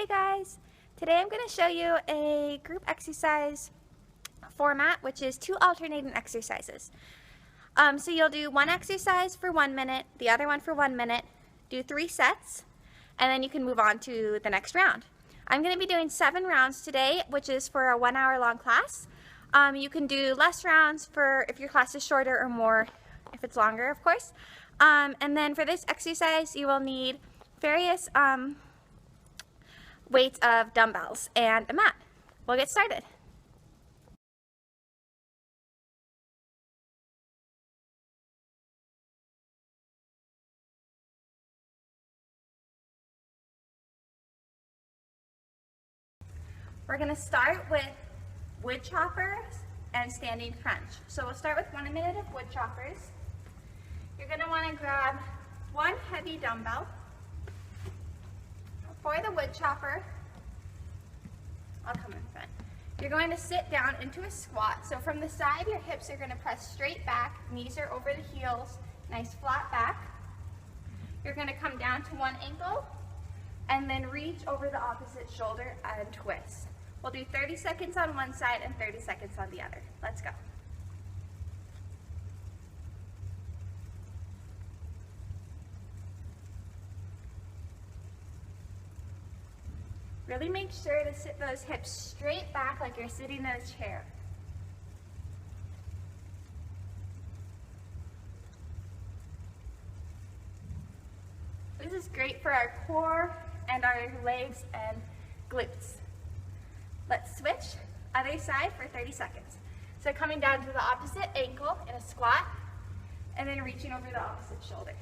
Hey guys! Today I'm going to show you a group exercise format, which is 2 alternating exercises. So you'll do one exercise for 1 minute, the other one for 1 minute, do 3 sets, and then you can move on to the next round. I'm going to be doing 7 rounds today, which is for a 1 hour long class. You can do less rounds for if your class is shorter or more if it's longer, of course. And then for this exercise you will need various weights of dumbbells and a mat. We'll get started. We're going to start with Woodchoppers and standing crunch. So we'll start with 1 minute of Woodchoppers. You're going to want to grab 1 heavy dumbbell. For the Woodchopper, I'll come in front. You're going to sit down into a squat. So from the side, your hips are going to press straight back, knees are over the heels, nice flat back. You're going to come down to one ankle and then reach over the opposite shoulder and twist. We'll do 30 seconds on one side and 30 seconds on the other. Let's go. Really make sure to sit those hips straight back like you're sitting in a chair. This is great for our core and our legs and glutes. Let's switch, other side for 30 seconds. So coming down to the opposite ankle in a squat and then reaching over the opposite shoulder.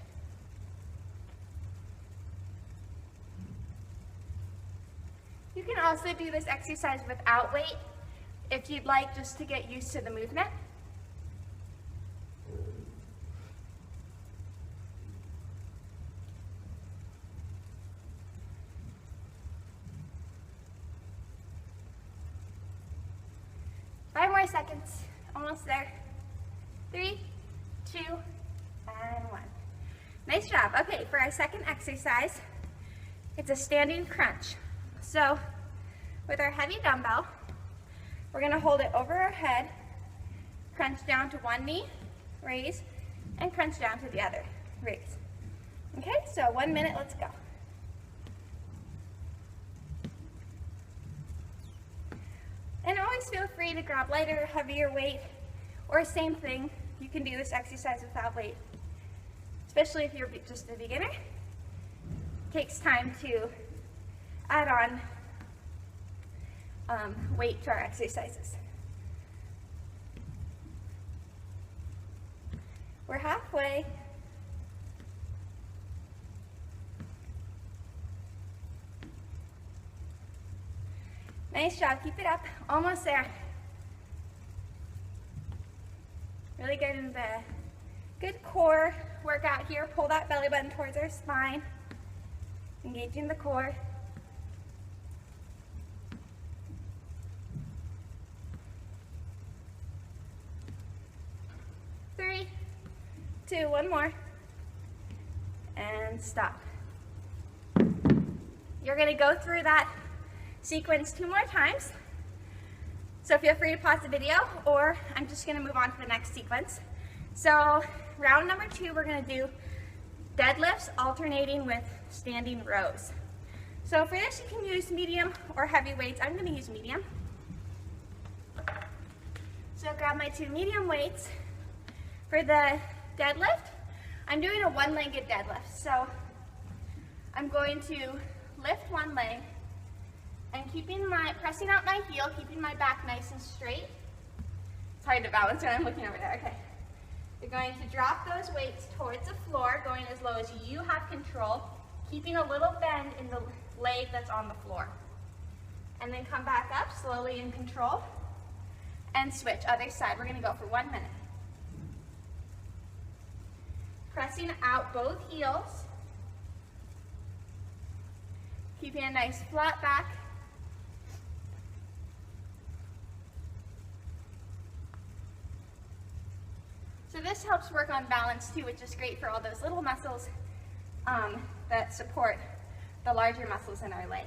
You can also do this exercise without weight if you'd like, just to get used to the movement. Five more seconds, almost there. 3, 2, and 1. Nice job. Okay, for our second exercise, it's a standing crunch. So with our heavy dumbbell, we're going to hold it over our head, crunch down to one knee, raise, and crunch down to the other, raise. Okay, so 1 minute, let's go. And always feel free to grab lighter, heavier weight, or same thing, you can do this exercise without weight, especially if you're just a beginner. It takes time to add on weight to our exercises. We're halfway. Nice job, keep it up, almost there. Really good in the good core workout here. Pull that belly button towards our spine, engaging the core. 3, 2, 1 more, and stop. You're going to go through that sequence 2 more times, so feel free to pause the video, or I'm just going to move on to the next sequence. So round number 2, we're going to do deadlifts alternating with standing rows. So for this you can use medium or heavy weights. I'm going to use medium. So grab my 2 medium weights. For the deadlift, I'm doing a one-legged deadlift. So I'm going to lift one leg and pressing out my heel, keeping my back nice and straight. It's hard to balance when I'm looking over there. Okay. You're going to drop those weights towards the floor, going as low as you have control, keeping a little bend in the leg that's on the floor. And then come back up slowly in control and switch, other side. We're going to go for 1 minute. Pressing out both heels, keeping a nice flat back. So this helps work on balance too, which is great for all those little muscles that support the larger muscles in our leg.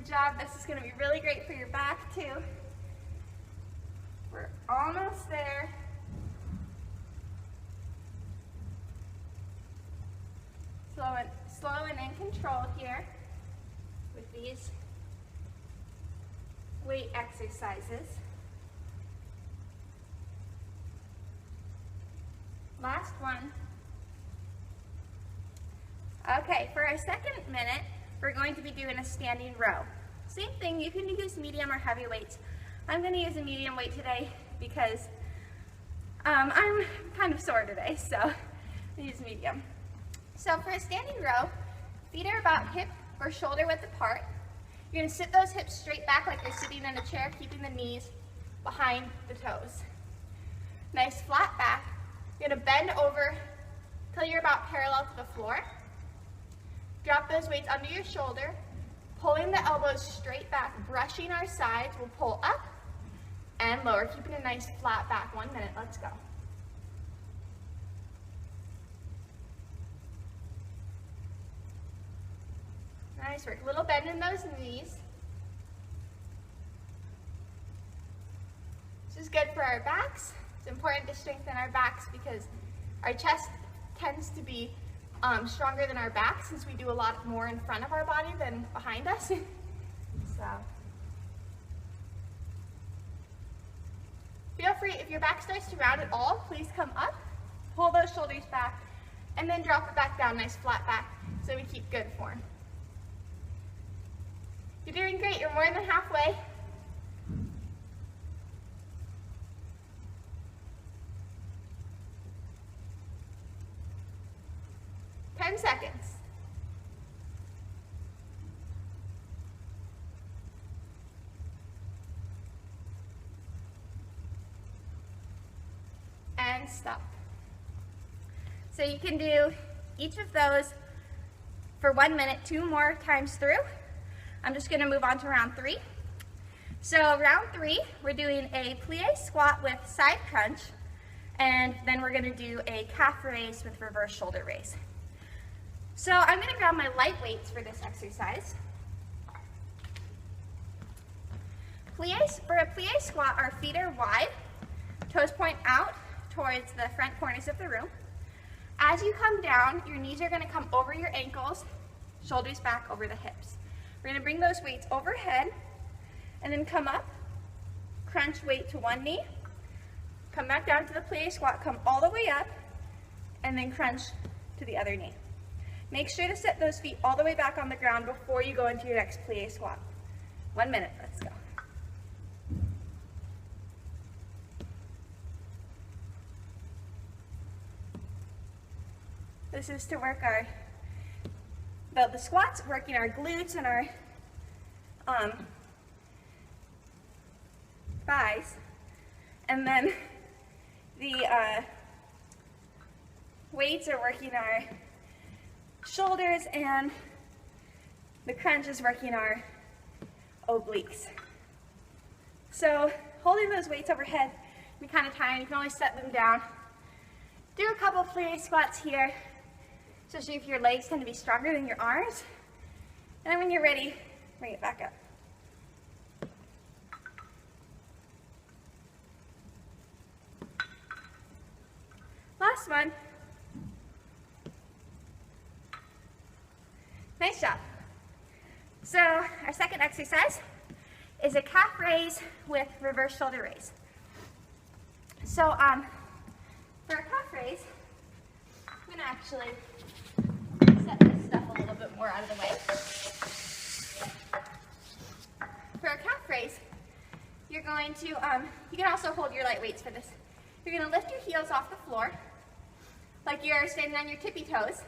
Good job. This is going to be really great for your back too. We're almost there. Slow and in control here with these weight exercises. Last one. Okay, for our second minute, we're going to be doing a standing row. Same thing, you can use medium or heavy weights. I'm going to use a medium weight today because I'm kind of sore today, so I use medium. So for a standing row, feet are about hip or shoulder width apart. You're going to sit those hips straight back like you're sitting in a chair, keeping the knees behind the toes. Nice flat back. You're going to bend over till you're about parallel to the floor. Drop those weights under your shoulder, pulling the elbows straight back, brushing our sides. We'll pull up and lower, keeping a nice flat back. 1 minute, let's go. Nice work. Little bend in those knees. This is good for our backs. It's important to strengthen our backs because our chest tends to be stronger than our back since we do a lot more in front of our body than behind us. So feel free, if your back starts to round at all, please come up, pull those shoulders back, and then drop it back down, nice flat back, so we keep good form. You're doing great, you're more than halfway. Seconds. And stop. So you can do each of those for 1 minute, 2 more times through. I'm just going to move on to round 3. So round 3, we're doing a plie squat with side crunch, and then we're going to do a calf raise with reverse shoulder raise. So I'm going to grab my light weights for this exercise. For a plie squat, our feet are wide, toes point out towards the front corners of the room. As you come down, your knees are going to come over your ankles, shoulders back over the hips. We're going to bring those weights overhead and then come up, crunch weight to one knee, come back down to the plie squat, come all the way up, and then crunch to the other knee. Make sure to set those feet all the way back on the ground before you go into your next plie squat. 1 minute, let's go. This is to work the squats, working our glutes and our thighs. And then the weights are working our shoulders, and the crunch is working our obliques. So holding those weights overhead can be kind of tiring. You can always set them down. Do a couple plie squats here, especially if your legs tend to be stronger than your arms. And then when you're ready, bring it back up. Last one. Nice job. So our second exercise is a calf raise with reverse shoulder raise. So for a calf raise, I'm going to actually set this stuff a little bit more out of the way. For a calf raise, you're going to, you can also hold your light weights for this. You're going to lift your heels off the floor like you're standing on your tippy toes.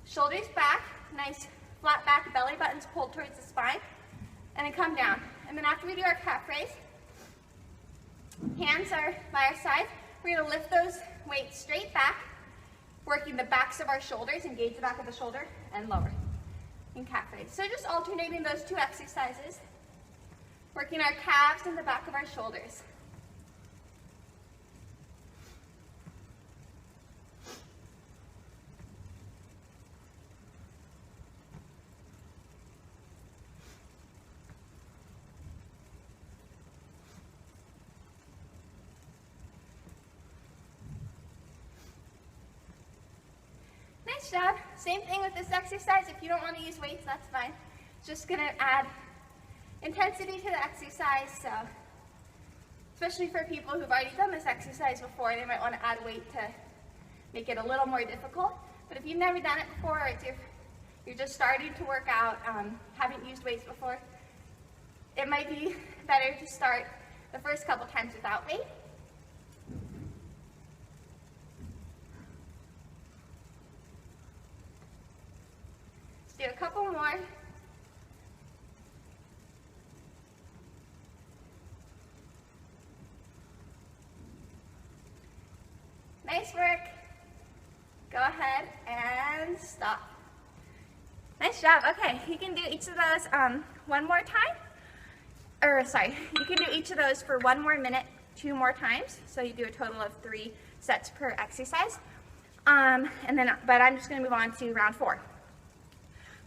Shoulders back, nice flat back, belly buttons pulled towards the spine, and then come down. And then after we do our calf raise, hands are by our side. We're going to lift those weights straight back, working the backs of our shoulders, engage the back of the shoulder, and lower in calf raise. So just alternating those two exercises, working our calves and the back of our shoulders. Nice job. Same thing with this exercise. If you don't want to use weights, that's fine. Just gonna add intensity to the exercise. So, especially for people who've already done this exercise before, they might want to add weight to make it a little more difficult. But if you've never done it before, or you're just starting to work out, haven't used weights before, it might be better to start the first couple times without weight. Let's do a couple more. Nice work. Go ahead and stop. Nice job. Okay, you can do each of those one more time. Or sorry, you can do each of those for 1 more minute, 2 more times. So you do a total of 3 sets per exercise. But I'm just going to move on to round 4.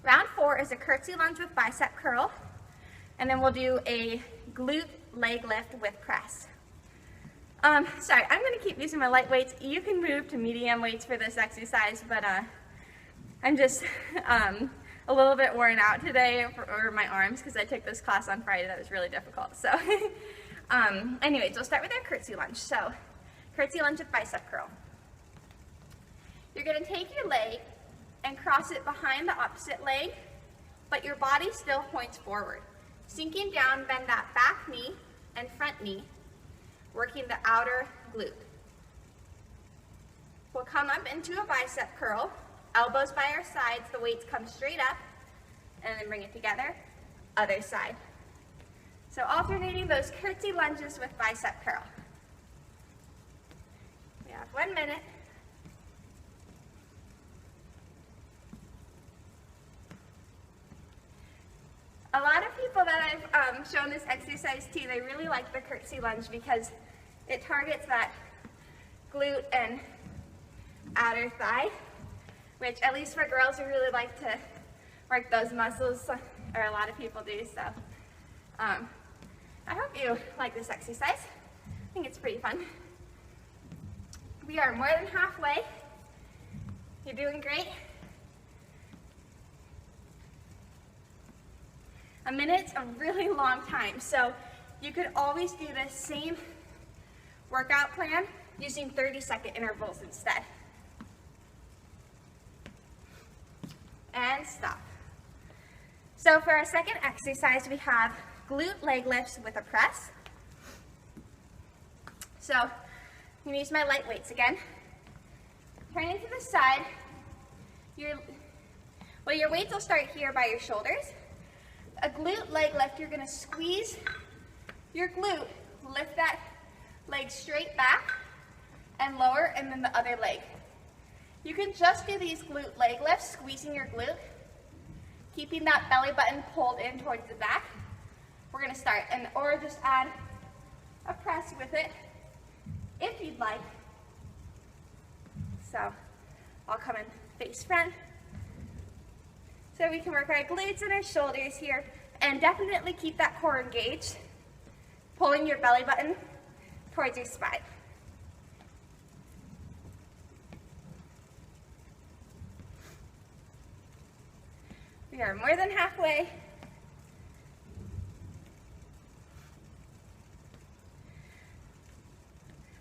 Round 4 is a curtsey lunge with bicep curl, and then we'll do a glute leg lift with press. Sorry, I'm going to keep using my light weights. You can move to medium weights for this exercise, but I'm just a little bit worn out today over my arms because I took this class on Friday that was really difficult. So anyways, we'll start with our curtsey lunge. So curtsey lunge with bicep curl. You're going to take your leg and cross it behind the opposite leg, but your body still points forward. Sinking down, bend that back knee and front knee, working the outer glute. We'll come up into a bicep curl, elbows by our sides, the weights come straight up, and then bring it together, other side. So alternating those curtsey lunges with bicep curl. We have 1 minute. A lot of people that I've shown this exercise to, they really like the curtsey lunge because it targets that glute and outer thigh, which at least for girls we really like to work those muscles, or a lot of people do. So I hope you like this exercise. I think it's pretty fun. We are more than halfway. You're doing great. A minute's a really long time, so you could always do the same workout plan using 30-second intervals instead. And stop. So for our second exercise, we have glute leg lifts with a press. So I'm going to use my light weights again. Turning to the side. Your weights will start here by your shoulders. A glute leg lift, you're going to squeeze your glute, lift that leg straight back and lower, and then the other leg. You can just do these glute leg lifts, squeezing your glute, keeping that belly button pulled in towards the back. We're going to start, or just add a press with it if you'd like. So I'll come in face front. So we can work our glutes and our shoulders here, and definitely keep that core engaged, pulling your belly button towards your spine. We are more than halfway.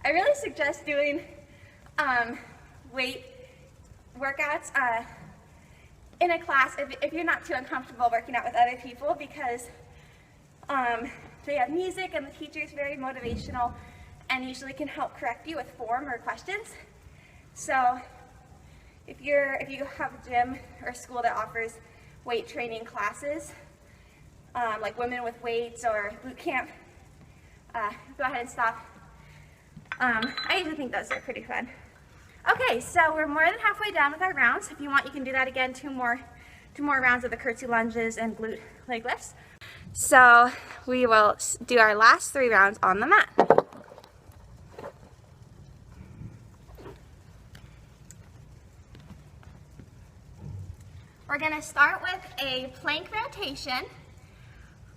I really suggest doing weight workouts in a class if you're not too uncomfortable working out with other people, because they have music and the teacher is very motivational and usually can help correct you with form or questions. So if you have a gym or a school that offers weight training classes, like Women with Weights or boot camp, go ahead and stop. I usually think those are pretty fun. Okay, so we're more than halfway down with our rounds. If you want, you can do that again, two more rounds of the curtsey lunges and glute leg lifts. So we will do our last 3 rounds on the mat. We're going to start with a plank rotation,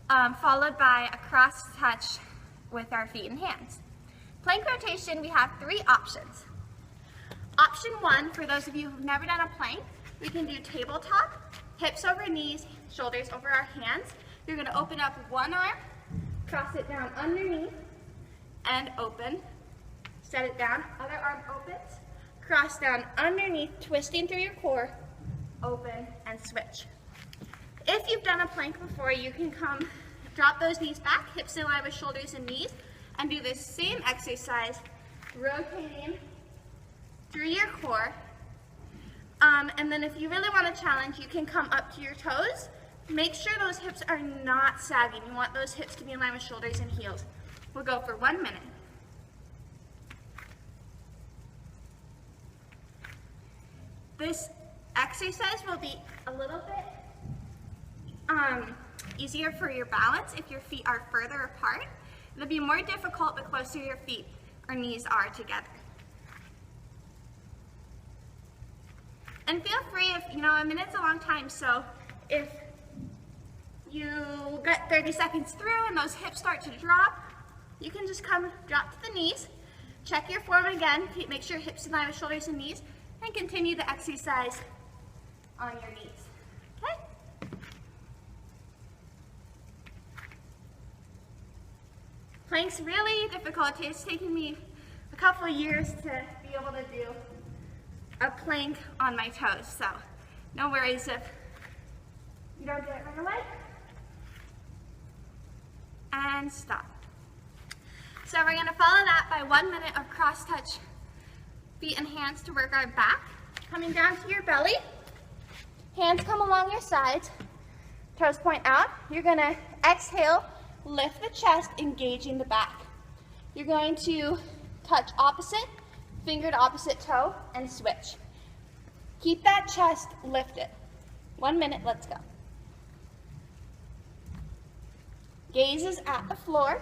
followed by a cross touch with our feet and hands. Plank rotation, we have 3 options. Option one, for those of you who've never done a plank, we can do tabletop, hips over knees, shoulders over our hands. You're gonna open up one arm, cross it down underneath, and open. Set it down, other arm opens, cross down underneath, twisting through your core, open, and switch. If you've done a plank before, you can come, drop those knees back, hips in line with shoulders and knees, and do this same exercise, rotating through your core. And then if you really want a challenge, you can come up to your toes. Make sure those hips are not sagging. You want those hips to be in line with shoulders and heels. We'll go for 1 minute. This exercise will be a little bit easier for your balance if your feet are further apart. It'll be more difficult the closer your feet or knees are together. And feel free, if a minute's a long time, so if you get 30 seconds through and those hips start to drop, you can just come drop to the knees, check your form again, make sure hips in line with shoulders and knees, and continue the exercise on your knees. Okay? Plank's really difficult. It's taken me a couple of years to be able to do a plank on my toes, so no worries if you don't do it right away. And stop. So we're going to follow that by 1 minute of cross-touch feet and hands to work our back. Coming down to your belly, hands come along your sides, toes point out. You're going to exhale, lift the chest, engaging the back. You're going to touch opposite, finger to opposite toe, and switch. Keep that chest lifted. 1 minute, let's go. Gaze is at the floor.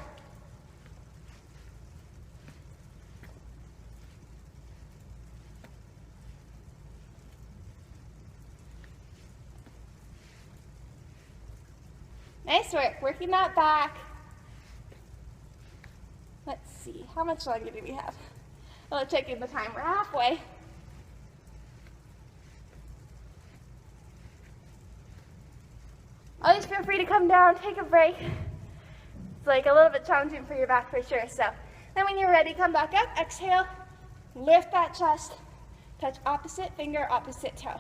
Nice work, working that back. Let's see, how much longer do we have? Well, checking the time, we're halfway. Always feel free to come down, take a break. It's like a little bit challenging for your back for sure. So then when you're ready, come back up, exhale, lift that chest, touch opposite finger, opposite toe.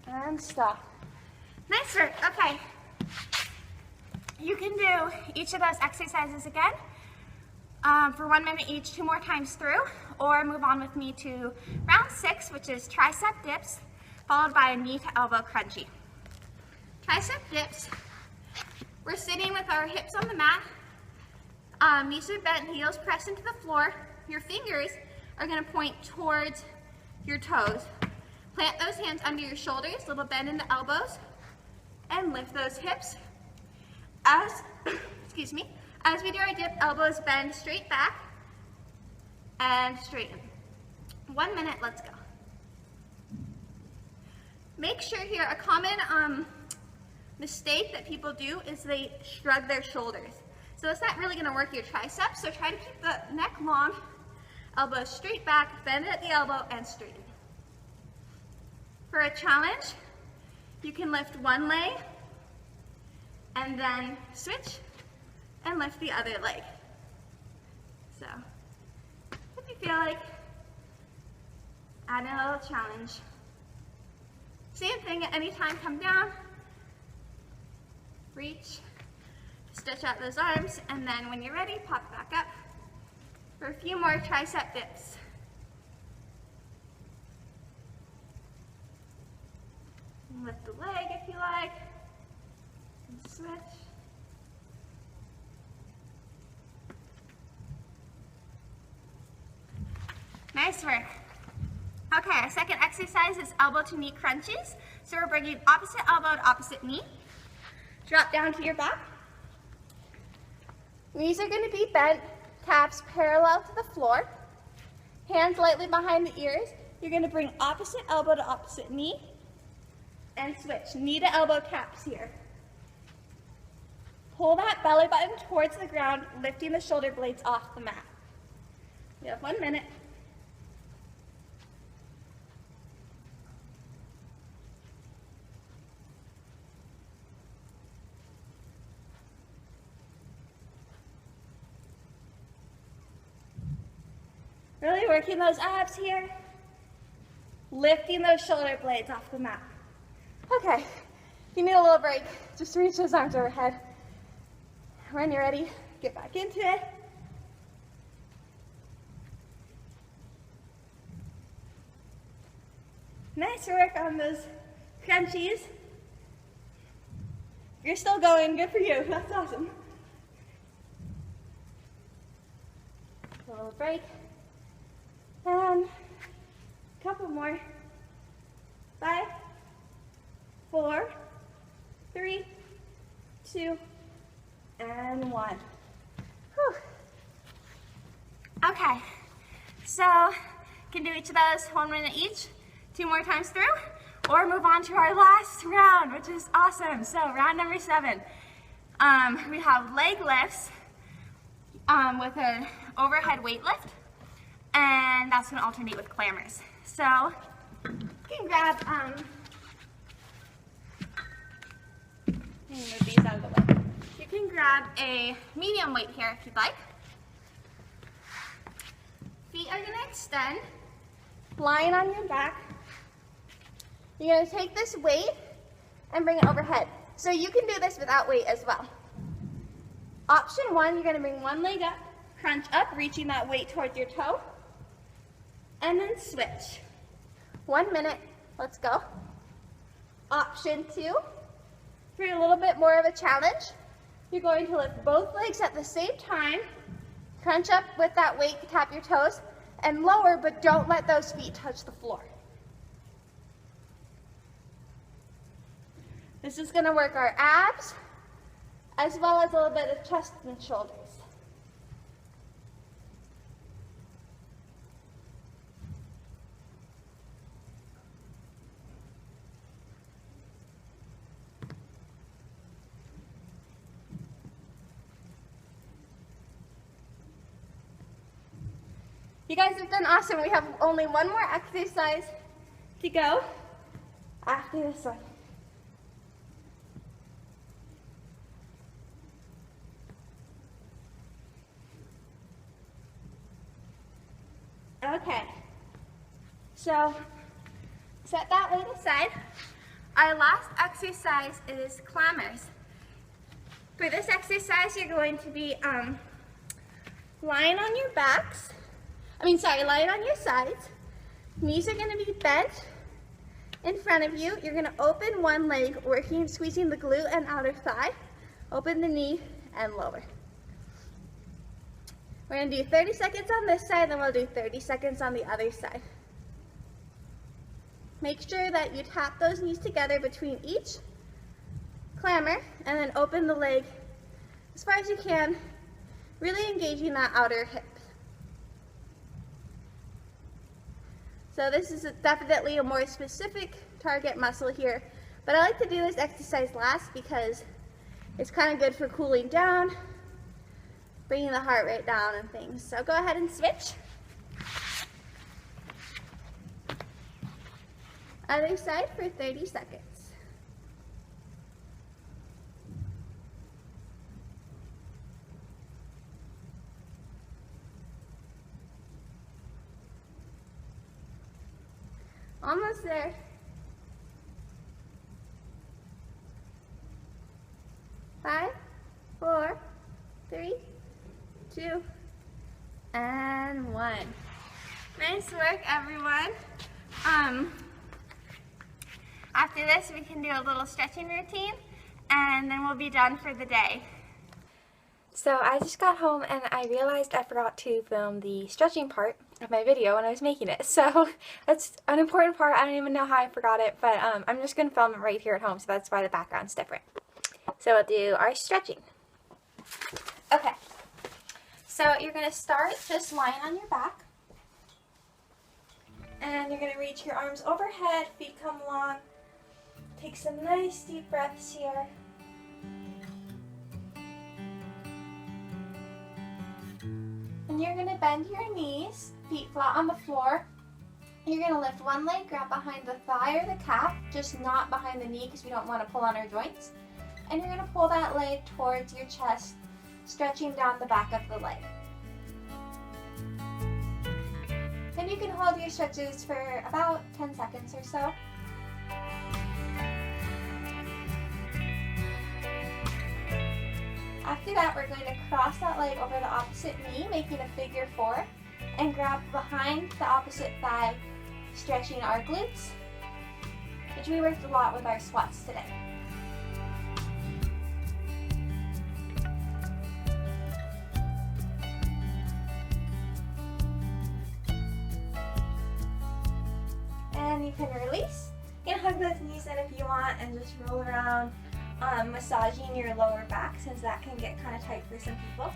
And stop. Nice work. Okay. You can do each of those exercises again for 1 minute each, 2 more times through, or move on with me to round 6, which is tricep dips, followed by a knee to elbow crunchie. Tricep dips, we're sitting with our hips on the mat, knees are bent, heels pressed into the floor. Your fingers are going to point towards your toes. Plant those hands under your shoulders, little bend in the elbows, and lift those hips. As we do our dip, elbows bend straight back and straighten. 1 minute, let's go. Make sure here, a common mistake that people do is they shrug their shoulders. So it's not really gonna work your triceps, so try to keep the neck long, elbows straight back, bend at the elbow, and straighten. For a challenge, you can lift one leg, and then switch and lift the other leg. So, if you feel like adding a little challenge. Same thing at any time, come down, reach, stretch out those arms, and then when you're ready, pop back up for a few more tricep dips. And lift the leg if you like. Switch. Nice work. Okay, our second exercise is elbow to knee crunches. So we're bringing opposite elbow to opposite knee. Drop down to your back. Knees are going to be bent, calves parallel to the floor. Hands lightly behind the ears. you're gonna bring opposite elbow to opposite knee and switch. Knee to elbow taps here. Pull that belly button towards the ground, lifting the shoulder blades off the mat. We have 1 minute. Really working those abs here. Lifting those shoulder blades off the mat. Okay, if you need a little break, just reach those arms overhead. When you're ready, get back into it. Nice work on those crunchies. You're still going, good for you, that's awesome. A little break. And a couple more. 5, 4, 3, 2, and 1. Whew. Okay, so you can do each of those 1 minute each, 2 more times through, or move on to our last round, which is awesome. So round number 7, we have leg lifts with an overhead weight lift. And that's going to alternate with clammers. So you can grab, move these out of the way. You can grab a medium weight here if you'd like. Feet are going to extend, lying on your back. You're going to take this weight and bring it overhead. So you can do this without weight as well. Option 1, you're going to bring one leg up, crunch up, reaching that weight towards your toe. And then switch. 1 minute, let's go. Option 2, for a little bit more of a challenge, you're going to lift both legs at the same time, crunch up with that weight, tap your toes, and lower, but don't let those feet touch the floor. This is gonna work our abs, as well as a little bit of chest and shoulders. You guys have done awesome. We have only one more exercise to go after this one. Okay, so set that weight aside. Our last exercise is Clammers. For this exercise, you're going to be lying on your backs. Lying on your sides. Knees are going to be bent in front of you. You're going to open one leg, squeezing the glute and outer thigh. Open the knee and lower. We're going to do 30 seconds on this side, then we'll do 30 seconds on the other side. Make sure that you tap those knees together between each clammer, and then open the leg as far as you can, really engaging that outer hip. So this is definitely a more specific target muscle here, but I like to do this exercise last because it's kind of good for cooling down, bringing the heart rate down and things. So go ahead and switch. Other side for 30 seconds. Almost there. Five, 4, 3, 2, and 1. Nice work, everyone. After this, we can do a little stretching routine, and then we'll be done for the day. So I just got home and I realized I forgot to film the stretching part of my video when I was making it. So that's an important part. I don't even know how I forgot it, but I'm just going to film it right here at home, so that's why the background's different. So we'll do our stretching. Okay, so you're going to start just lying on your back. And you're going to reach your arms overhead, feet come long. Take some nice deep breaths here. And you're going to bend your knees, feet flat on the floor. You're going to lift one leg, grab behind the thigh or the calf, just not behind the knee because we don't want to pull on our joints. And you're going to pull that leg towards your chest, stretching down the back of the leg. And you can hold your stretches for about 10 seconds or so. After that, we're going to cross that leg over the opposite knee, making a figure 4, and grab behind the opposite thigh, stretching our glutes, which we worked a lot with our squats today. And you can release. You can hug those knees in if you want and just roll around, massaging your lower back since that can get kind of tight for some people.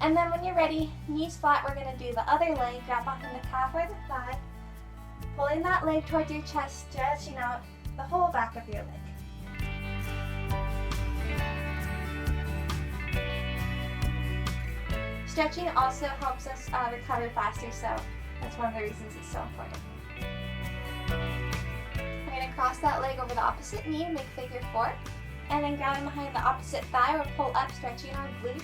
And then when you're ready, knees flat, we're going to do the other leg, grab behind the calf or the thigh, pulling that leg towards your chest, stretching out the whole back of your leg. Stretching also helps us recover faster, so that's one of the reasons it's so important. We're going to cross that leg over the opposite knee, make figure 4, and then grabbing behind the opposite thigh or pull up, stretching our glutes.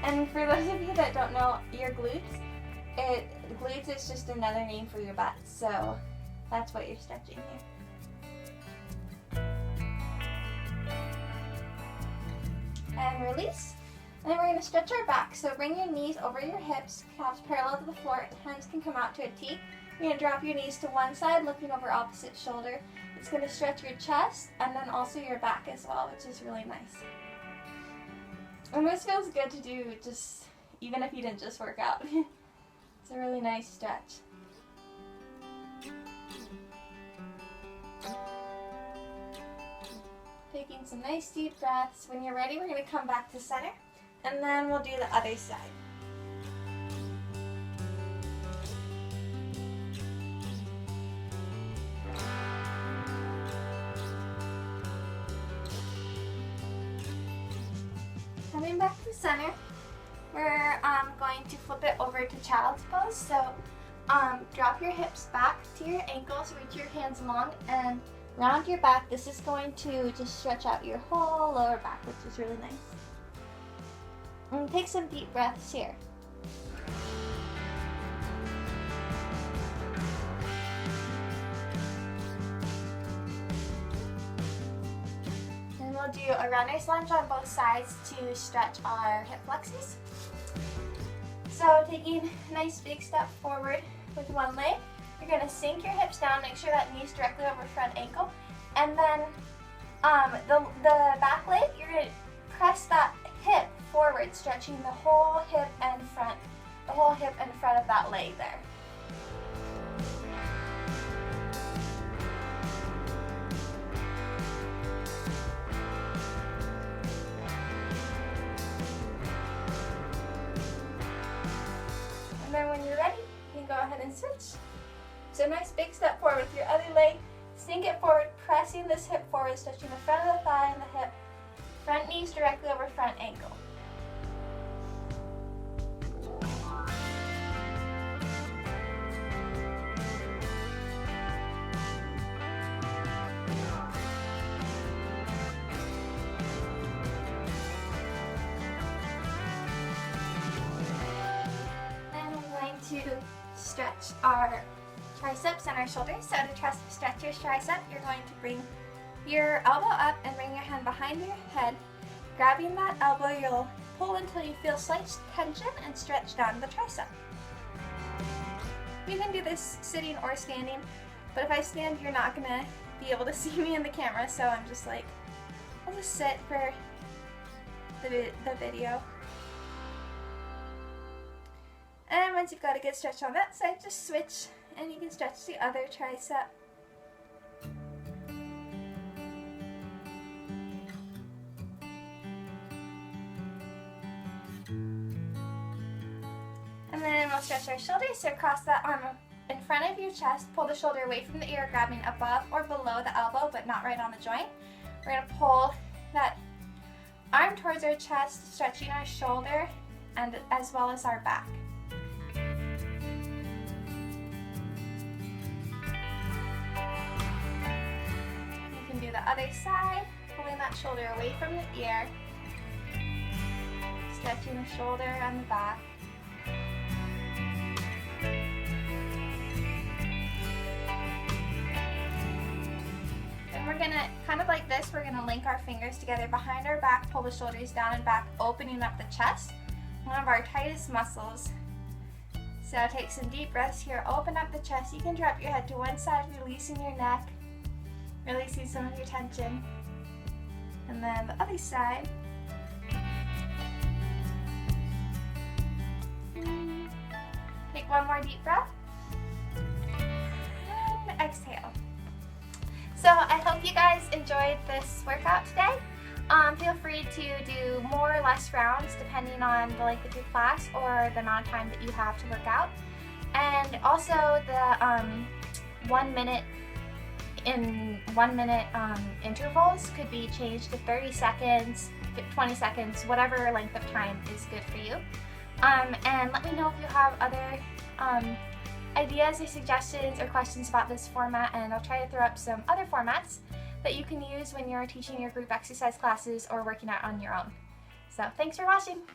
And for those of you that don't know your glutes, glutes is just another name for your butt, so that's what you're stretching here. And release. And then we're going to stretch our back, so bring your knees over your hips, calves parallel to the floor, hands can come out to a T. You're going to drop your knees to one side, looking over opposite shoulder. It's going to stretch your chest and then also your back as well, which is really nice. And this feels good to do just even if you didn't just work out. It's a really nice stretch. Taking some nice deep breaths. When you're ready, we're going to come back to center, and then we'll do the other side. Coming back to center, we're going to flip it over to child's pose. So drop your hips back to your ankles, reach your hands long, and round your back. This is going to just stretch out your whole lower back, which is really nice. And take some deep breaths here. And we'll do a runner's lunge on both sides to stretch our hip flexors. So taking a nice big step forward with one leg, you're going to sink your hips down, make sure that knee's directly over front ankle, and then the back leg, you're going to press that hip forward, stretching the whole hip and front, of that leg there. And then when you're ready, you can go ahead and switch. So nice big step forward with your other leg, sink it forward, pressing this hip forward, stretching the front of the thigh and the hip, front knees directly over front ankle. To stretch our triceps and our shoulders. So to stretch your tricep, you're going to bring your elbow up and bring your hand behind your head. Grabbing that elbow, you'll pull until you feel slight tension and stretch down the tricep. You can do this sitting or standing, but if I stand, you're not going to be able to see me in the camera, so I'm just like, I'll just sit for the video. And once you've got a good stretch on that side, just switch and you can stretch the other tricep. we'll stretch our shoulders. So cross that arm in front of your chest. Pull the shoulder away from the ear, grabbing above or below the elbow, but not right on the joint. We're going to pull that arm towards our chest, stretching our shoulder and as well as our back. You can do the other side, pulling that shoulder away from the ear, stretching the shoulder and the back. Then we're gonna, kind of like this, we're gonna link our fingers together behind our back, pull the shoulders down and back, opening up the chest, one of our tightest muscles. So take some deep breaths here, open up the chest. You can drop your head to one side, releasing your neck, releasing some of your tension. And then the other side. Take one more deep breath. And exhale. So I hope you guys enjoyed this workout today. Feel free to do more or less rounds depending on the length of your class or the amount of time that you have to work out. And also the 1 minute intervals could be changed to 30 seconds, 20 seconds, whatever length of time is good for you. And let me know if you have other ideas or suggestions or questions about this format, and I'll try to throw up some other formats that you can use when you're teaching your group exercise classes or working out on your own. So thanks for watching.